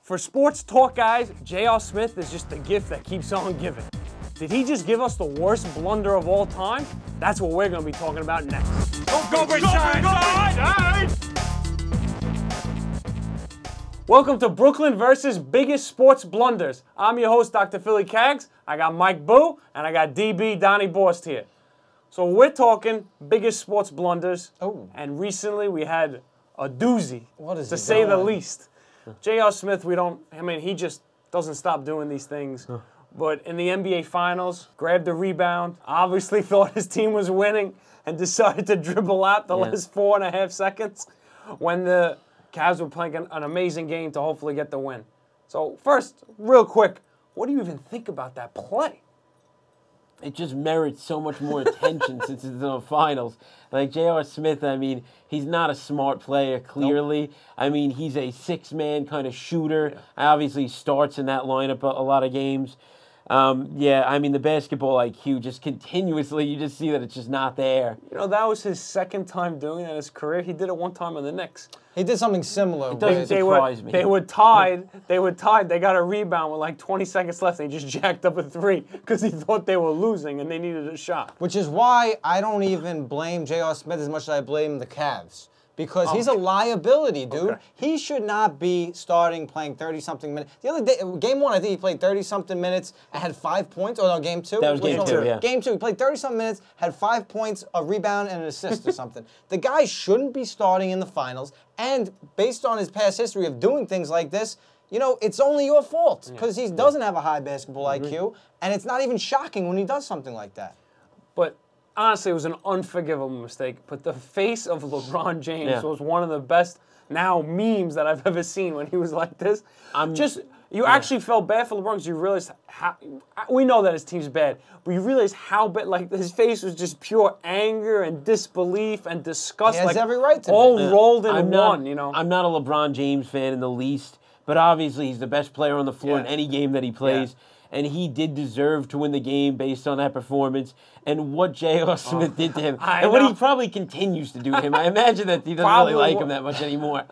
For sports talk guys, J.R. Smith is just the gift that keeps on giving. Did he just give us the worst blunder of all time? That's what we're going to be talking about next. Go Bridgeside! Welcome to Brooklyn versus Biggest Sports Blunders. I'm your host, Dr. Philly Kaggs. I got Mike Boo, and I got DB Donnie Borst here. So we're talking biggest sports blunders, and recently we had a doozy, to say the least. J.R. Smith, he just doesn't stop doing these things. But in the NBA Finals, grabbed a rebound, obviously thought his team was winning, and decided to dribble out the last 4.5 seconds when the Cavs were playing an amazing game to hopefully get the win. So first, real quick, what do you even think about that play? It just merits so much more attention since it's in the finals. Like J.R. Smith, I mean, he's not a smart player, clearly. Nope. I mean, he's a six-man kind of shooter. Yeah. Obviously starts in that lineup a lot of games. I mean, the basketball IQ just continuously, you just see that it's just not there. You know, that was his second time doing it in his career. He did it one time in the Knicks. He did something similar. It doesn't surprise me. They were tied. They got a rebound with like 20 seconds left, and he just jacked up a three because he thought they were losing and they needed a shot. Which is why I don't even blame J.R. Smith as much as I blame the Cavs. Because he's a liability, dude. Okay. He should not be starting playing 30-something minutes. The other day, game one, I think he played 30-something minutes and had 5 points. Oh, no, game two? That was game two, yeah. Game two, he played 30-something minutes, had 5 points, a rebound, and an assist or something. The guy shouldn't be starting in the finals. And based on his past history of doing things like this, you know, it's only your fault. Because he doesn't have a high basketball IQ. And it's not even shocking when he does something like that. But honestly, it was an unforgivable mistake, but the face of LeBron James was one of the best now memes that I've ever seen when he was like this. You actually felt bad for LeBron because you realized how, we know that his team's bad, but you realize how bad, like his face was just pure anger and disbelief and disgust. He has like, every right to all rolled into one, you know. I'm not a LeBron James fan in the least, but obviously he's the best player on the floor in any game that he plays. And he did deserve to win the game based on that performance and what J.R. Smith did to him. And what he probably continues to do to him. I imagine that he doesn't really like him that much anymore.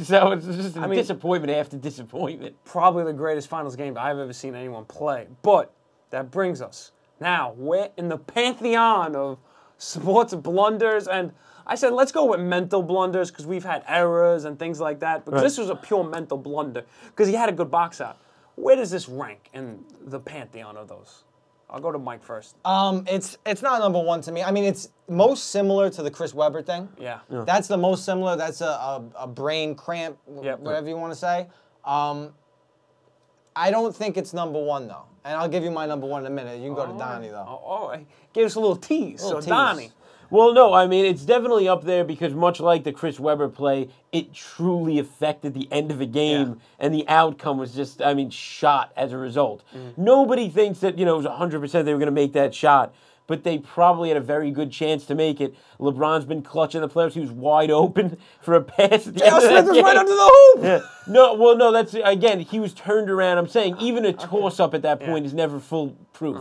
So it's just a disappointment after disappointment. Probably the greatest finals game I've ever seen anyone play. But that brings us. Now, we're in the pantheon of sports blunders. And I said, let's go with mental blunders because we've had errors and things like that. Because this was a pure mental blunder because he had a good box out. Where does this rank in the pantheon of those? I'll go to Mike first. It's not number one to me. I mean, it's most similar to the Chris Webber thing. Yeah. That's the most similar. That's a brain cramp, whatever you want to say. I don't think it's number one, though. And I'll give you my number one in a minute. You can go to Donnie, though. Oh, give us a little tease. Donnie. Well, no, I mean, it's definitely up there because much like the Chris Webber play, it truly affected the end of a game, and the outcome was just, I mean, shot as a result. Nobody thinks that, you know, it was 100% they were going to make that shot, but they probably had a very good chance to make it. LeBron's been clutching the playoffs. He was wide open for a pass at the end of that Smith game. was right under the hoop! Yeah. No, that's, again, he was turned around. I'm saying even a toss-up at that point is never foolproof.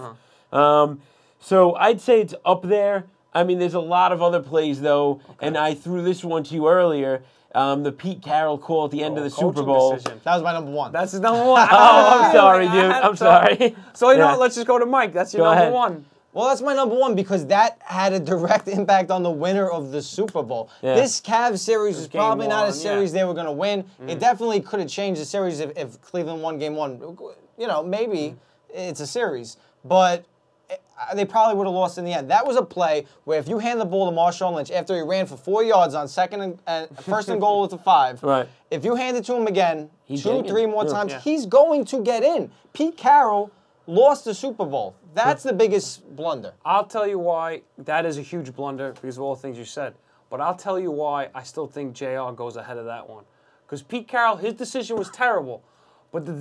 So I'd say it's up there. I mean, there's a lot of other plays, though, and I threw this one to you earlier, the Pete Carroll call at the end of the Super Bowl. Decision. That was my number one. That's his number one. I'm sorry, dude. I'm sorry. So, you know what, let's just go to Mike. That's your number one. Well, that's my number one because that had a direct impact on the winner of the Super Bowl. This Cavs series was probably not a series they were going to win. It definitely could have changed the series if Cleveland won game one. You know, maybe it's a series, but they probably would have lost in the end. That was a play where if you hand the ball to Marshawn Lynch after he ran for 4 yards on first and goal at the 5, if you hand it to him again 2, 3 more times, he's going to get in. Pete Carroll lost the Super Bowl. That's the biggest blunder. I'll tell you why that is a huge blunder because of all the things you said. But I'll tell you why I still think JR goes ahead of that one. Because Pete Carroll, his decision was terrible. But the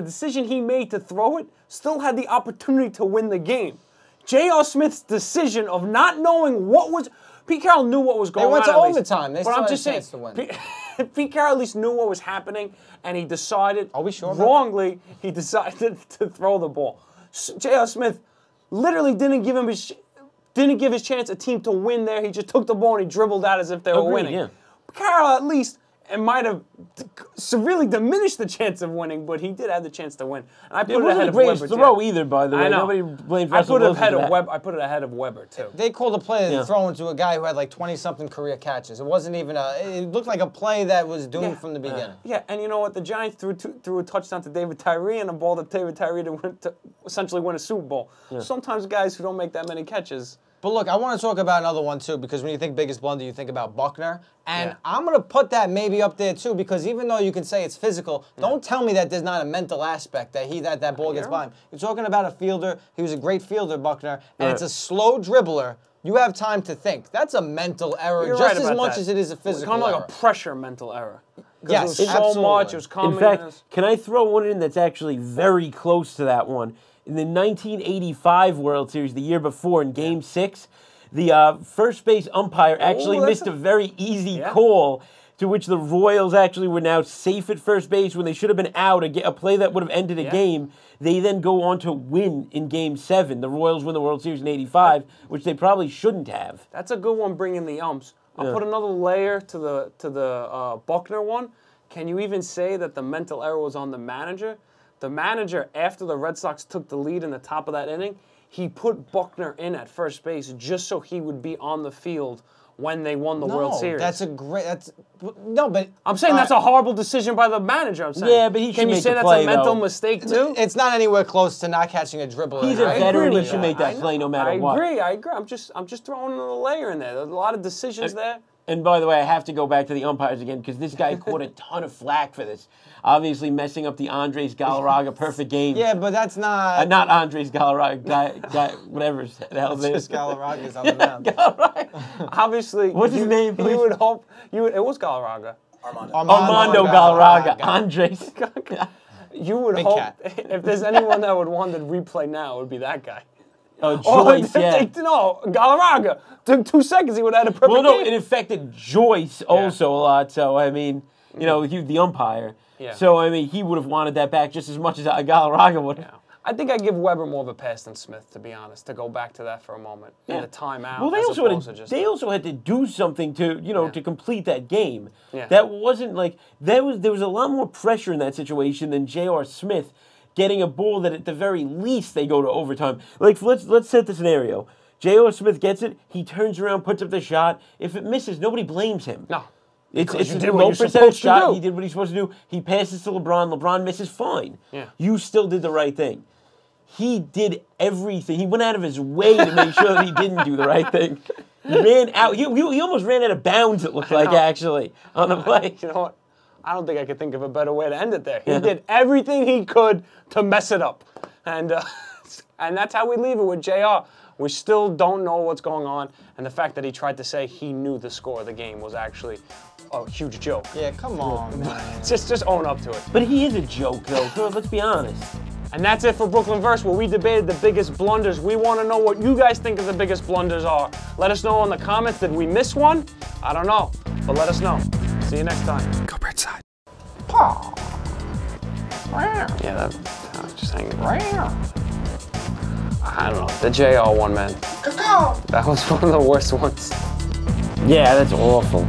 decision he made to throw it still had the opportunity to win the game. J.R. Smith's decision of not knowing what was... Pete Carroll knew what was going on. They went to overtime. They still had a chance to win. Pete Carroll at least knew what was happening, and he decided... Are we sure wrongly, he decided to throw the ball. J.R. Smith literally didn't give his chance a team to win there. He just took the ball and he dribbled out as if they were winning. Carroll at least it might have severely diminished the chance of winning, but he did have the chance to win. And I put it it ahead of greatest Weber throw too. either, by the way. I know. Nobody blames I Russell put it Wilson ahead for of that. Weber. I put it ahead of Weber too. They called a play that thrown to a guy who had like 20-something career catches. It wasn't even it looked like a play that was doomed from the beginning. Yeah, and you know what? The Giants threw a touchdown to David Tyree and a ball that David Tyree to essentially win a Super Bowl. Yeah. Sometimes guys who don't make that many catches. But look, I want to talk about another one too, because when you think biggest blunder, you think about Buckner. And I'm going to put that maybe up there too, because even though you can say it's physical, don't tell me that there's not a mental aspect that that ball gets by him. You're talking about a fielder. He was a great fielder, Buckner, and it's a slow dribbler. You have time to think. That's a mental error just as much as it is a physical error. It's kind of like a pressure mental error. Yes, it was so much. It was coming. In fact, can I throw one in that's actually very close to that one? In the 1985 World Series, the year before, in Game 6, the first base umpire actually missed a very easy call, to which the Royals actually were now safe at first base when they should have been out, a play that would have ended a game. They then go on to win in Game 7. The Royals win the World Series in '85, which they probably shouldn't have. That's a good one, bringing the umps. I'll put another layer to the Buckner one. Can you even say that the mental error was on the manager? The manager, after the Red Sox took the lead in the top of that inning, he put Buckner in at first base just so he would be on the field when they won the World Series. But I'm saying that's a horrible decision by the manager. I'm saying. Yeah, but he should Can you make say the that's play, a mental though. mistake too? It's not anywhere close to not catching a dribble. He's a veteran. He should make that play no matter what. I agree. I'm just throwing a layer in there. There's a lot of decisions there. And by the way, I have to go back to the umpires again because this guy caught a ton of flack for this. Obviously messing up the Andres Galarraga perfect game. Yeah, but that's not... not Andres Galarraga, guy whatever the hell his name is. Galarraga's on the mound. Obviously... What's his name, please? You would hope... it was Galarraga. Armando Galarraga. Andres. You would hope... If there's anyone that would want to replay now, it would be that guy. Oh, Joyce, No, Galarraga. Took 2 seconds, he would have had a perfect game. Well, no, it affected Joyce also a lot. So, I mean, you know, he was the umpire. Yeah. So, I mean, he would have wanted that back just as much as Galarraga would. Yeah. I think I'd give Weber more of a pass than Smith, to be honest, to go back to that for a moment. In the timeout. Well, they also had to do something to, to complete that game. Yeah. That wasn't like, there was a lot more pressure in that situation than J.R. Smith getting a ball that at the very least they go to overtime. Like, let's set the scenario. J.R. Smith gets it, he turns around, puts up the shot. If it misses, nobody blames him. No. It's a low percentage shot. He did what he's supposed to do. He passes to LeBron. LeBron misses, fine. Yeah. You still did the right thing. He did everything. He went out of his way to make sure that he didn't do the right thing. He ran out. He almost ran out of bounds, it looked like, actually, on the play. You know what? I don't think I could think of a better way to end it there. He did everything he could to mess it up. And that's how we leave it with JR. We still don't know what's going on. And the fact that he tried to say he knew the score of the game was actually a huge joke. Yeah, come on, man. Just own up to it. But he is a joke, though. So let's be honest. And that's it for Brooklyn Verse, where we debated the biggest blunders. We want to know what you guys think of the biggest blunders are. Let us know in the comments. Did we miss one? I don't know. But let us know. See you next time. Go Bridgeside. Yeah, just hanging. I don't know. The JR one, man. That was one of the worst ones. Yeah, that's awful.